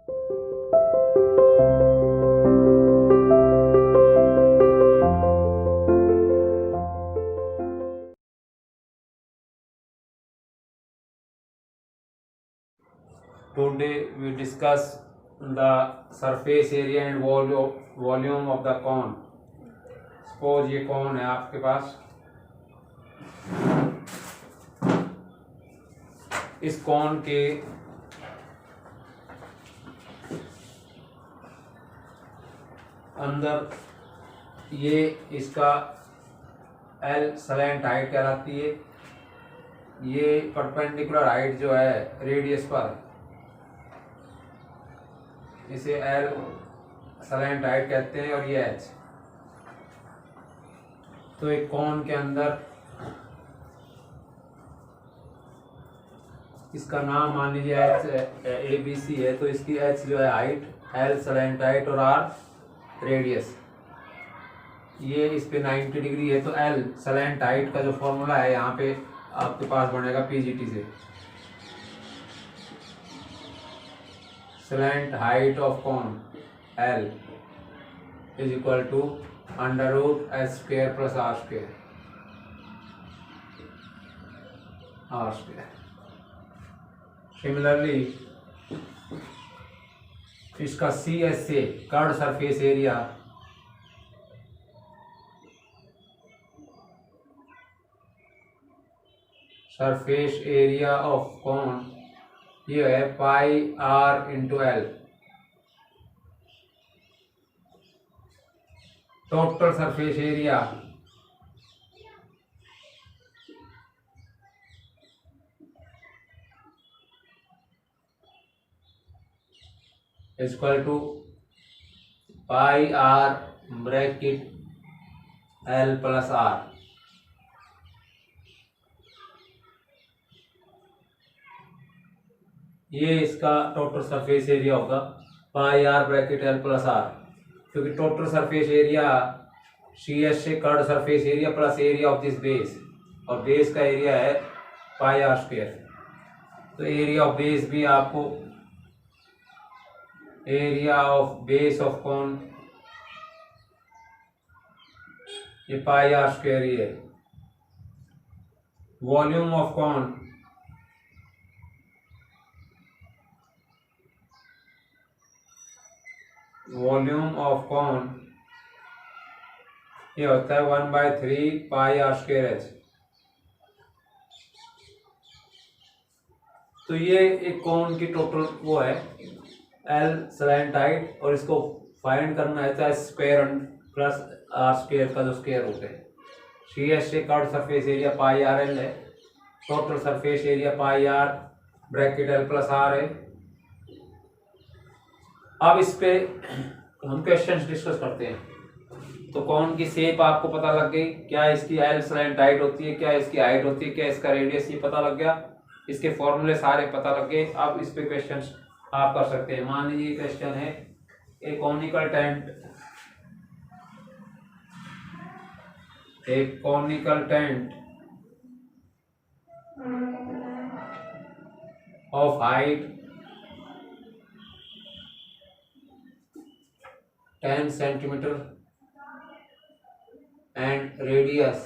Today we discuss the surface area and volume of the cone. Suppose ये cone है आपके पास, इस cone के अंदर ये इसका L सलेंट हाइट कहलाती है। ये परपेंडिकुलर हाइट जो है रेडियस पर, इसे L सलेंट हाइट कहते हैं, और ये H। तो एक कोन के अंदर इसका नाम मान लीजिए H ABC है, तो इसकी H जो है हाइट, L सलेंट हाइट और R रेडियस। ये इस पे 90 डिग्री है, तो L सलेंट हाइट का जो फॉर्मूला है यहाँ पे आपके पास बनेगा PGT से। slant height of cone L is equal to under root S square plus R square, Similarly, इसका CSA curve surface area of cone ये है pi R into L। Total surface area equal to pi R bracket L plus R। ये इसका total surface area होगा pi R bracket L plus R, क्योंकि total surface area CS से curve surface area plus area of this base, और base का area है pi R square. तो area of base भी आपको, area of base of cone ये पाई R square ही है। वॉल्यूम ऑफ कॉन ये होता है 1/3 पाई R स्क्वायर H। तो ये एक कोन की टोटल वो है L सलेंट हाइट, और इसको फाइंड करना है तो स्क्वायर प्लस R स्क्वायर का जो स्क्वायर रूट है। CS से curve surface area pi R L है, total surface area pi R bracket L plus R है। अब इस पे हम क्वेश्चंस डिस्कस करते हैं। तो कौन की शेप आपको पता लग गई, क्या इसकी L सलेंट हाइट होती है, क्या इसकी हाइट होती है, क्या इसका रेडियस, ये पता लग गया, इसके फॉर्मूले सारे पता लग गए। अब इस पे क्वेश्चंस आप कर सकते हैं। मान लीजिए क्वेश्चन है a conical tent of height 10 centimetre and radius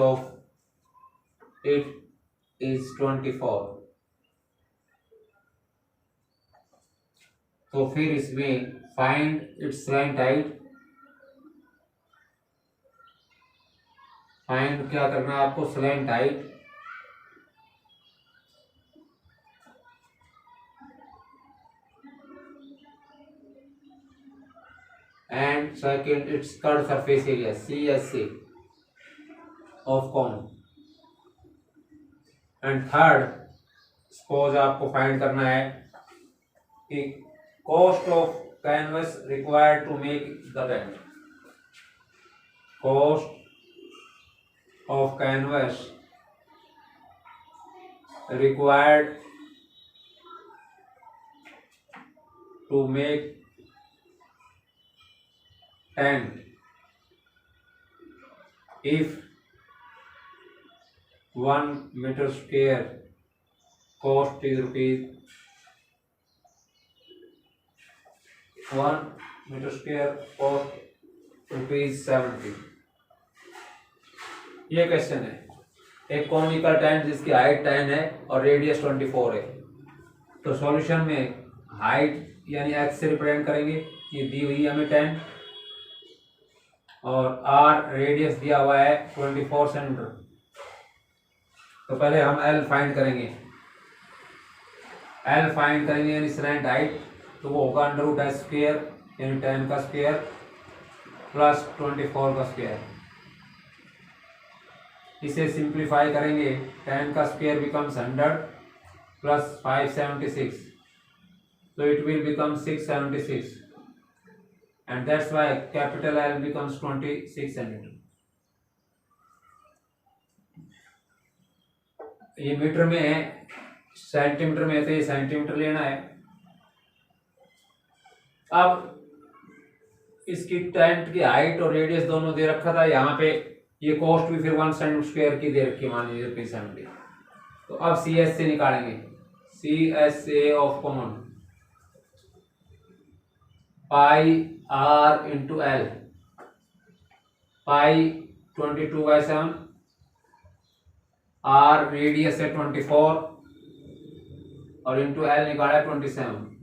of it is 24। तो फिर इसमें find its slant height, find क्या करना है आपको, slant height and second its curved surface area CSA of cone, and third suppose आपको find करना है कि cost of canvas required to make the tent, cost of canvas required to make tent if 1 meter square cost is rupees 1 meter square, cost rupees 70। ये question है, एक conical tent जिसकी height 10 है और रेडियस 24 है। तो सॉल्यूशन में height यानी x से रिप्रेजेंट करेंगे, ये दी हुई है हमें 10 और r रेडियस दिया हुआ है 24 सेंटीमीटर। तो पहले हम l फाइंड करेंगे, यानी स्लैंट हाइट, तो वो होगा √s स्क्वायर यानी 10 का स्क्वायर प्लस 24 का स्क्वायर। इसे सिंप्लीफाई करेंगे, 10 का square becomes 100 plus 576, so it will become 676 and that's why capital L becomes 26 centimeter। ये मीटर में है, सेंटीमीटर में है तो ये सेंटीमीटर लेना है। अब इसकी टेंट की हाइट और रेडियस दोनों दे रखा था, यहाँ पे ये कॉस्ट भी फिर 1 सेंटीमीटर स्क्वायर की दे रखी, मान लीजिए रुपीज 70। तो अब सी एस से निकालेंगे, C S A of common pi R into L, pi 22/7, are radius है 24 और इंटू एल निकाला 27।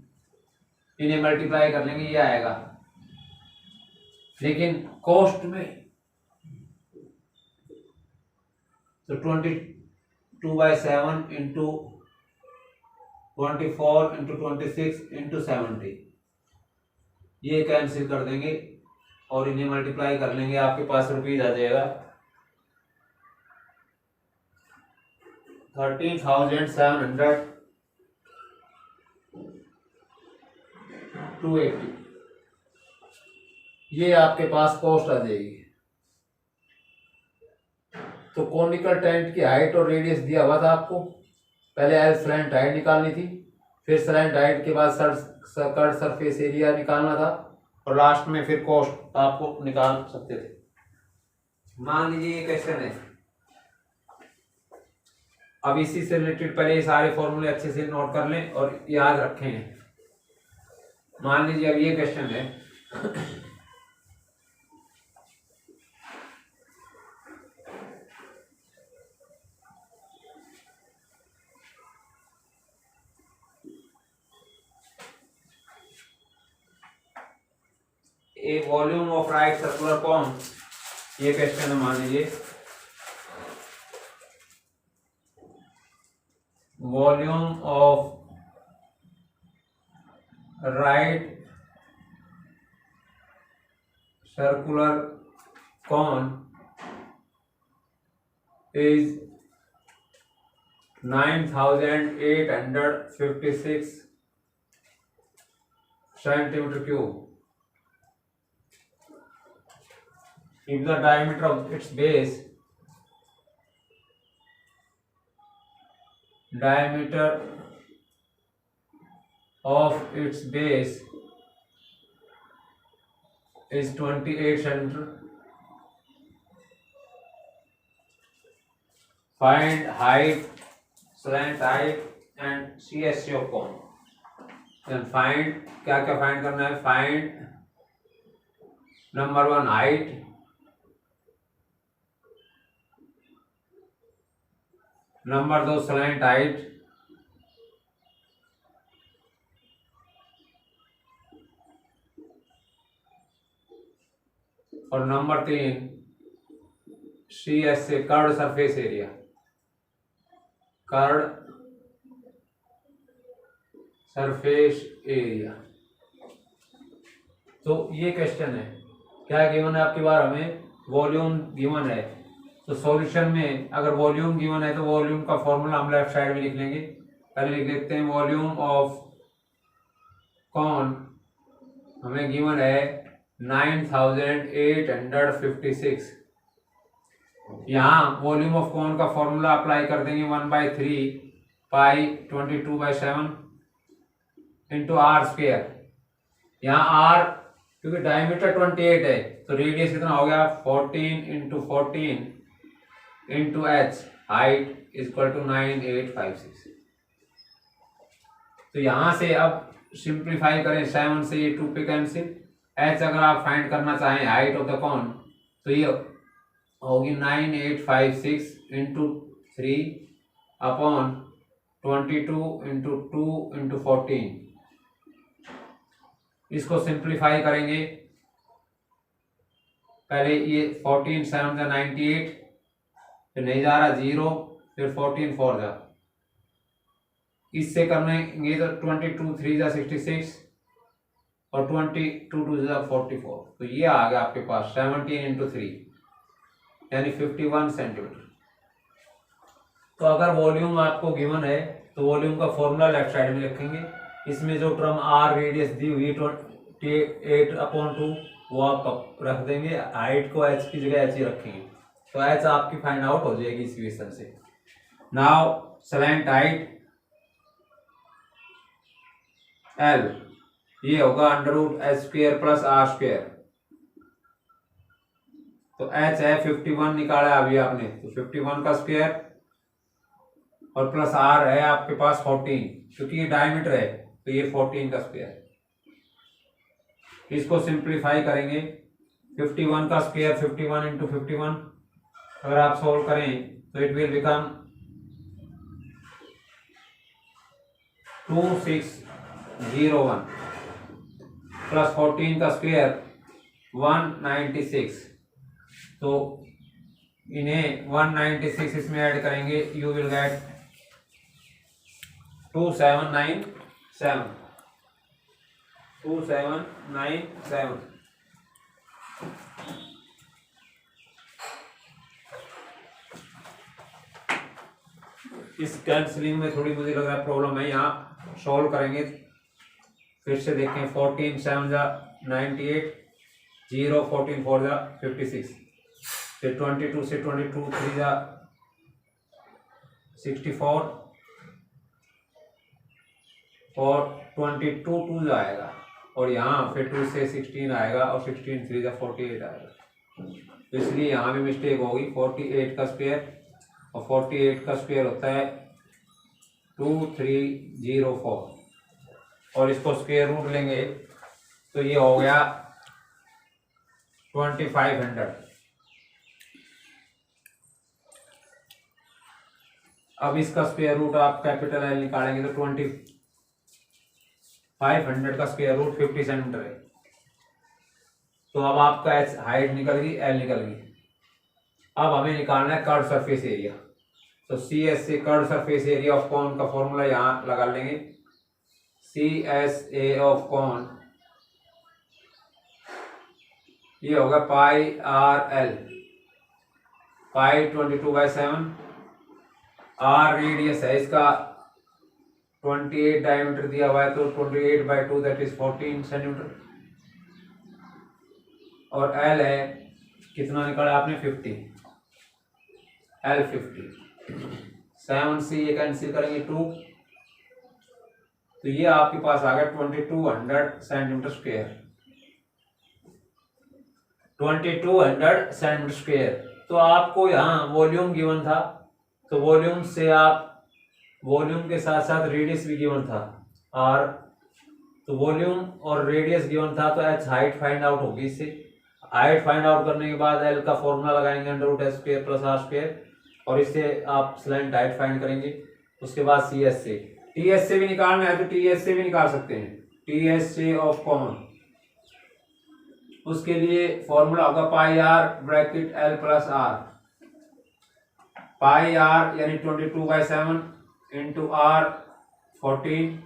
इन्हें मल्टीप्लाई कर लेंगे, ये आएगा। लेकिन कॉस्ट में तो 22/7 इंटू 24 इंटू 26 इंटू 70, ये कैंसिल कर देंगे और इन्हें मल्टीप्लाई कर लेंगे, आपके पास रुपीज आ जाएगा 13,700 ये आपके पास कॉस्ट आ जाएगी। तो कॉनिकल टेंट की हाइट और रेडियस दिया हुआ था आपको, पहले एल स्लैंट हाइट निकालनी थी, फिर स्लैंट हाइट के बाद कर्व सरफेस एरिया निकालना था और लास्ट में फिर कॉस्ट आपको निकाल सकते थे। मान लीजिए ये क्वेश्चन है, अब इसी से रिलेटेड पहले ये सारे फॉर्मूले अच्छे से नोट कर लें और याद रखें। मान लीजिए अब ये क्वेश्चन है, a volume of right circular cone, ये क्वेश्चन है। मान लीजिए volume of right circular cone is 9,856 centimetre cube. If the diameter of its base is 28 centimeter, find height, slant height and CSC of cone। Then find, क्या क्या find करना है? Find number 1 height, number 2 slant height, और number 3 CS से curved surface area, curved surface area. तो ये question है, क्या गिवन है आपकी बार, हमें वॉल्यूम गिवन है। तो सॉल्यूशन में अगर वॉल्यूम गिवन है तो वॉल्यूम का फॉर्मूला हम लेफ्ट साइड में लिख लेंगे। पहले लिख लेते हैं वॉल्यूम ऑफ कॉन हमें गिवन है 9,856। यहाँ वॉल्यूम ऑफ कॉन का फॉर्मूला अप्लाई कर देंगे 1/3 पाई 22/7 इंटू आर स्क्वायर। यहाँ आर क्योंकि डायमीटर 28 है तो रेडियस कितना हो गया 14 into 14 into H, height is equal to 9,856। तो यहाँ से अब सिंप्लीफाई करें 7 से, ये 2 पे कैंसिल। एच अगर आप फाइंड करना चाहें हाइट ऑफ द कॉन, तो ये होगी 9856 इंटू 3 अपॉन 22 इंटू 2 इंटू 14। इसको सिंप्लीफाई करेंगे, पहले ये 14 7 जा 98, फिर नहीं जा रहा 0, फिर 14 4 जा, इससे करनेंगे तो 22 3 जा 66 और 22 2 जा 44। तो ये आ गया आपके पास 17 इंटू 3 यानी 51 सेंटीमीटर। तो अगर वॉल्यूम आपको गिवन है तो वॉल्यूम का फॉर्मूला लेफ्ट साइड में लिखेंगे। इसमें जो टर्म आर रेडियस दी हुई 28/2 वो आप रख देंगे, हाइट को एच की जगह एच ही रखेंगे, तो एच आपकी फाइंड आउट हो जाएगी इस इक्वेशन से। नाउ स्लैंट हाइट एल, ये होगा √h² प्लस r²। तो h है 51 निकाला अभी आपने, तो 51 का स्क्वायर और प्लस r है आपके पास 14, क्योंकि ये डायमीटर है तो ये 14 का स्क्वायर। इसको सिंप्लीफाई करेंगे, 51 का स्क्वायर 51 इंटू 51 अगर आप सोल्व करें तो इट विल बिकम 2601 प्लस 14 का स्क्वायर 196। तो इन्हें 196 इसमें ऐड करेंगे, यू विल गेट 2797 2797। इस कैंसलिंग में थोड़ी मुझे लग रहा है प्रॉब्लम है, यहाँ सॉल्व करेंगे फिर से देखें। 14 7 जा 98, 0 14 4 जा 56, फिर 22 से 22 3 जा 64 और 22 2 आएगा, और यहाँ फिर 2 से 16 आएगा और 16 3 जा 48 आएगा। तो इसलिए यहाँ भी मिस्टेक होगी। 48 का स्क्वायर और 48 का स्क्वायर होता है 2304 और इसको स्क्वायर रूट लेंगे तो ये हो गया 2500। अब इसका स्क्वायर रूट आप कैपिटल एल निकालेंगे तो 2500 का स्क्वायर रूट 50 सेंटीमीटर है। तो अब आपका एच हाइट निकल गई, एल निकल गई। अब हमें निकालना है कर्व सरफेस एरिया। तो सी एस से curve surface area of cone का फॉर्मूला यहाँ लगा लेंगे। C S A of cone ये होगा pi r l, pi 22/7, are radius है इसका 28 डायमीटर दिया हुआ है तो 28/2 दैट इज 14 सेंटीमीटर, और एल है कितना निकाला आपने 50, एल 50। 7 से ये कैंसिल करेंगे 2, तो ये आपके पास आ गया 2200 सेंटीमीटर स्क्वायर, 2200 सेंटीमीटर स्क्वायर। तो आपको यहाँ वॉल्यूम गिवन था, तो वॉल्यूम से आप वॉल्यूम के साथ साथ रेडियस भी गिवन था, और तो वॉल्यूम और रेडियस गिवन था तो एच हाइट फाइंड आउट होगी। इससे हाइट फाइंड आउट करने के बाद एल का फॉर्मूला लगाएंगे √h² प्लस r², और इससे आप स्लैंट हाइट फाइंड करेंगे। उसके बाद सी एस से, टी एस से भी निकालना है तो टी एस से भी निकाल सकते हैं, टी एस से ऑफ कॉमन। उसके लिए फॉर्मूला होगा pi r bracket l plus r, pi r यानी 22/7 into r 14,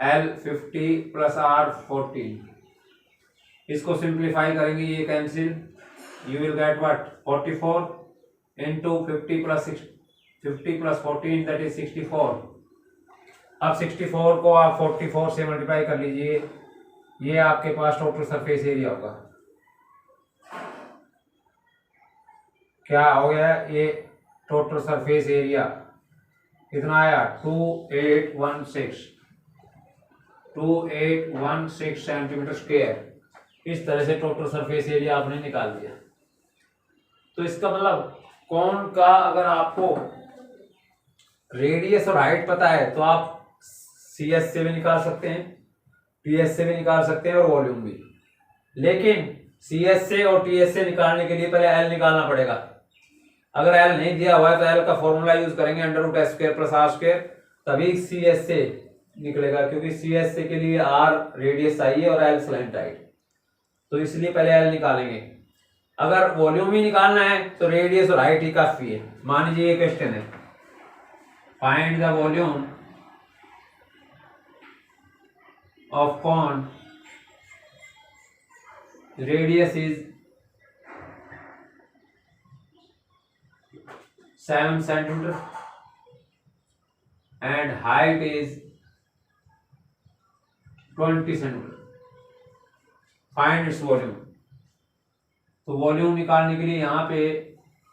l 50 plus r 14। इसको सिंप्लीफाई करेंगे, ये cancel, you will get what 44 into 50 plus 14 that is 64। अब 64 को आप 44 से मल्टीप्लाई कर लीजिए, ये आपके पास टोटल सरफेस एरिया होगा। क्या हो गया ये टोटल सरफेस एरिया कितना आया 2816 सेंटीमीटर स्क्वायर। इस तरह से टोटल सरफेस एरिया आपने निकाल दिया। तो इसका मतलब कौन का अगर आपको रेडियस और हाइट पता है तो आप CS से भी निकाल सकते हैं, TS से भी निकाल सकते हैं और वॉल्यूम भी। लेकिन CS से और TS से निकालने के लिए पहले L निकालना पड़ेगा। अगर L नहीं दिया हुआ है तो L का फॉर्मूला यूज करेंगे √s² + r², तभी CS से निकलेगा, क्योंकि CS से के लिए R रेडियस चाहिए और L स्लैंट हाइट, तो इसलिए पहले L निकालेंगे। अगर वॉल्यूम ही निकालना है तो रेडियस और हाइट ही काफी है। मान लीजिए ये क्वेश्चन है, find the volume of cone radius is 7 centimetre and height is 20 centimetre, find its volume. तो वॉल्यूम निकालने के लिए यहाँ पे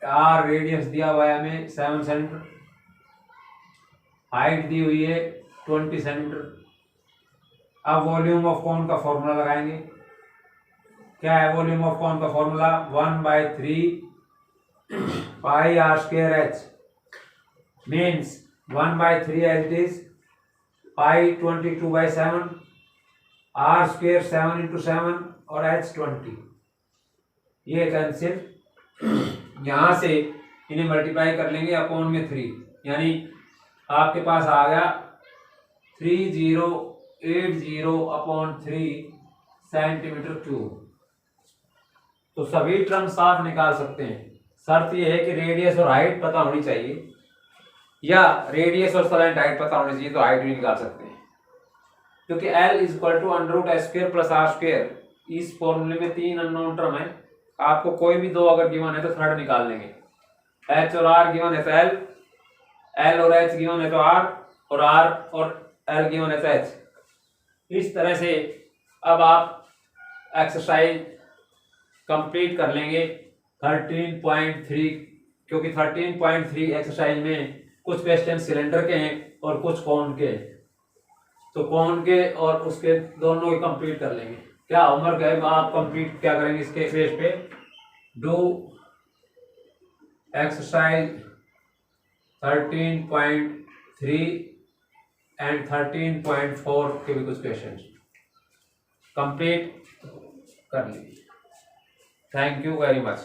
R रेडियस दिया हुआ है हमें 7 सेंटीमीटर, हाइट दी हुई है 20 सेंटीमीटर। अब वॉल्यूम ऑफ कॉन का फॉर्मूला लगाएंगे। क्या है वॉल्यूम ऑफ कॉन का formula? 1/3 pi r²h means 1/3 as it is, pi 22/7, r² 7 × 7 और h 20। ये कैंसिल, यहां से इन्हें मल्टीप्लाई कर लेंगे अपॉन में 3, यानी आपके पास आ गया 3080/3 सेंटीमीटर क्यूब। तो सभी टर्म साफ निकाल सकते हैं। शर्त यह है कि रेडियस और हाइट पता होनी चाहिए, या रेडियस और स्लैंट हाइट पता होनी चाहिए, तो हाइट भी निकाल सकते हैं। क्योंकि L = √s² + r², इस फॉर्मूले में 3 अननोन टर्म है। आपको कोई भी 2 अगर गिवन है तो थर्ड निकाल लेंगे। H और R गिवन है तो L, L और H गिवन है तो R, और R और L गिवन है तो H। इस तरह से अब आप एक्सरसाइज कंप्लीट कर लेंगे 13.3, क्योंकि 13.3 एक्सरसाइज में कुछ क्वेश्चन सिलेंडर के हैं और कुछ कॉन के हैं, तो कॉन के और उसके दोनों के कंप्लीट कर लेंगे। क्या होमवर्क है आप कंप्लीट क्या करेंगे इसके बेस पे? डू एक्सरसाइज 13.3 एंड 13.4 के भी कुछ क्वेश्चन कंप्लीट कर लीजिए। Thank you very much.